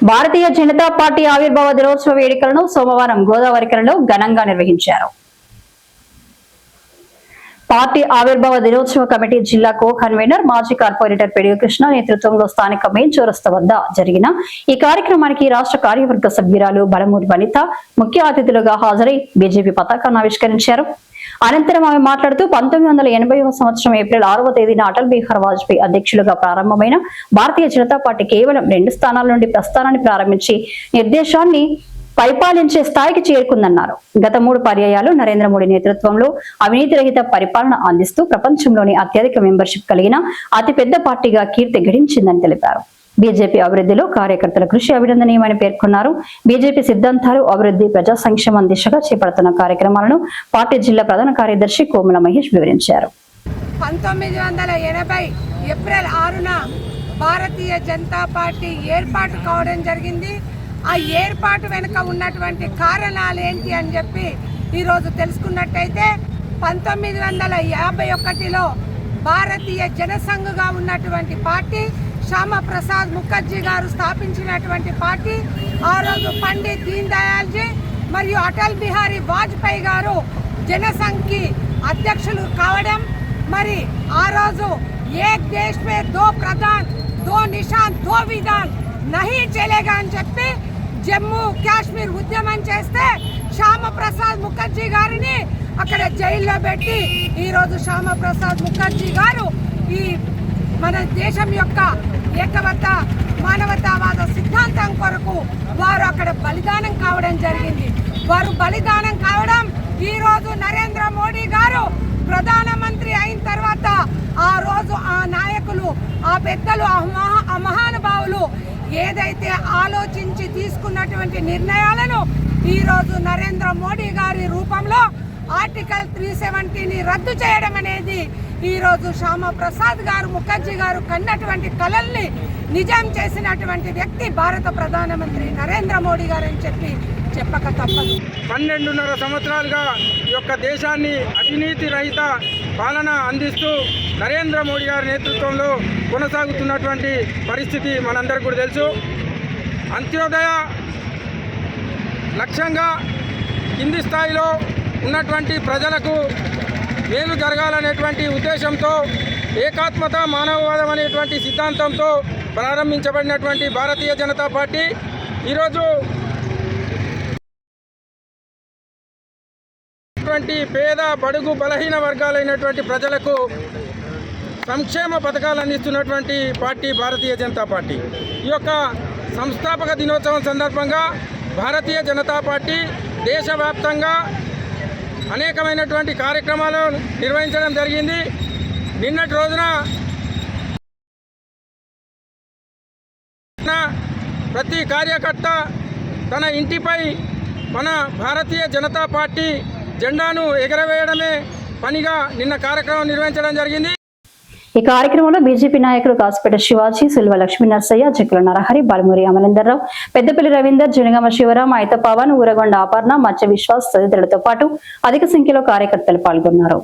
Bharatiya Janata party ఆవిర్భావ దినోత్సవ వేడుకలను సోమవారం గోదావరికరలో ఘనంగా నిర్వహించారు. పార్టీ ఆవిర్భావ దినోత్సవ కమిటీ జిల్లా కో కన్వీనర్ మాజీ కార్పొరేటర్ పెడియ కృష్ణ నేతృత్వంలో స్థానిక మెయిన్ చౌరస్తా వద్ద జరిగిన ఈ కార్యక్రమానికి రాష్ట్ర కార్యవర్గ సభ్యురాలు బలమూరి వనిత ముఖ్య అతిథులుగా హాజరై బీజేపీ పతాకాన్ని ఆవిష్కరించారు. అనంతరం ఆమె మాట్లాడుతూ 1980వ సంవత్సరం ఏప్రిల్ 6వ తేదీన అటల్ బిహారీ వాజ్పేయి అధ్యక్షులుగా ప్రారంభమైన భారతీయ జనతా పార్టీ కేవలం 2 స్థానాల నుండి ప్రస్థానాన్ని ప్రారంభించి నిర్దేశాన్ని పరిపాలించే స్థాయికి చేరుకుందన్నారు. గత 3 పర్యాయాలు నరేంద్ర మోడీ నేతృత్వంలో అవినీతి రహిత పరిపాలన అందిస్తూ ప్రపంచంలోని అత్యధిక మెంబర్షిప్ కలిగిన అతిపెద్ద పార్టీగా కీర్తి గడించిందని తెలిపారు. బీజేపీ అభివృద్ధిలో కార్యకర్తల కృషి అభినందనీయమని పేర్కొన్నారు. బీజేపీ సిద్ధాంతాలు, అభివృద్ధి, ప్రజా సంక్షేమం దిశగా చేపడుతున్న కార్యక్రమాలను పార్టీ జిల్లా ప్రధాన కార్యదర్శి కోమల మహేష్ వివరించారు. 1980 ఏప్రిల్ 6న భారతీయ జనతా పార్టీ ఏర్పాటు కావడం జరిగింది. ఆ ఏర్పాటు వెనుక ఉన్నటువంటి కారణాలు ఏంటి అని చెప్పి ఈరోజు తెలుసుకున్నట్టయితే 1951లో భారతీయ జనసంఘగా ఉన్నటువంటి పార్టీ శ్యామా ప్రసాద్ ముఖర్జీ గారు స్థాపించినటువంటి పార్టీ. ఆ రోజు పండిత్ దీన్ దయాల్జీ మరియు అటల్ బిహారీ వాజ్పేయి గారు జనసంఘ్కి అధ్యక్షులు కావడం, మరి ఆ రోజు ఏక్ దేశ్ మే దో ప్రధాన్ దో నిషాన్ దో విధాన్ నహీ చలేగా అని చెప్పి జమ్మూ కాశ్మీర్ ఉద్యమం చేస్తే శ్యామా ప్రసాద్ ముఖర్జీ గారిని అక్కడ జైల్లో పెట్టి ఈరోజు శ్యామా ప్రసాద్ ముఖర్జీ గారు ఈ మన దేశం యొక్క ఏకవత్త మానవతావాద సిద్ధాంతం కొరకు వారు అక్కడ బలిదానం కావడం జరిగింది. వారు బలిదానం కావడం ఈరోజు నరేంద్ర మోడీ గారు ప్రధానమంత్రి అయిన తర్వాత ఆ రోజు ఆ నాయకులు, ఆ పెద్దలు, ఆ మహానుభావులు ఏదైతే ఆలోచించి తీసుకున్నటువంటి నిర్ణయాలను ఈరోజు నరేంద్ర మోడీ గారి రూపంలో ఆర్టికల్ 370ని రద్దు చేయడం అనేది ఈరోజు శ్యామా ప్రసాద్ గారు ముఖర్జీ గారు కన్నటువంటి కలల్ని నిజం చేసినటువంటి వ్యక్తి భారత ప్రధానమంత్రి నరేంద్ర మోడీ గారు అని చెప్పి చెప్పక తప్పదు. 12.5 సంవత్సరాలుగా ఈ యొక్క దేశాన్ని అవినీతి రహిత పాలన అందిస్తూ నరేంద్ర మోడీ గారి నేతృత్వంలో కొనసాగుతున్నటువంటి పరిస్థితి మనందరికీ కూడా తెలుసు. అంత్యోదయ లక్ష్యంగా కింది స్థాయిలో ఉన్నటువంటి ప్రజలకు మేలు జరగాలనేటువంటి ఉద్దేశంతో ఏకాత్మత, మానవవాదం అనేటువంటి సిద్ధాంతంతో ప్రారంభించబడినటువంటి భారతీయ జనతా పార్టీ ఈరోజు పేద, బడుగు, బలహీన వర్గాలైనటువంటి ప్రజలకు సంక్షేమ పథకాలు అందిస్తున్నటువంటి పార్టీ భారతీయ జనతా పార్టీ. ఈ యొక్క సంస్థాపక దినోత్సవం సందర్భంగా భారతీయ జనతా పార్టీ దేశవ్యాప్తంగా అనేకమైనటువంటి కార్యక్రమాలు నిర్వహించడం జరిగింది. నిన్నటి రోజున ప్రతి కార్యకర్త తన ఇంటిపై మన భారతీయ జనతా పార్టీ జెండాను ఎగరవేయడమే పనిగా నిన్న కార్యక్రమం నిర్వహించడం జరిగింది. ఈ కార్యక్రమంలో బీజేపీ నాయకులు కాసిపేట శివాజీ, సిల్వ లక్ష్మీ నరసయ్య, జక్కుల నరహరి, బాలమూరి అమరేందర్రావు, పెద్దపల్లి రవీందర్, జనగామ శివరాం, అయిత పవన్, ఊరగొండ అపర్ణ, మత్స్య విశ్వాస్ తదితరులతో పాటు అధిక సంఖ్యలో కార్యకర్తలు పాల్గొన్నారు.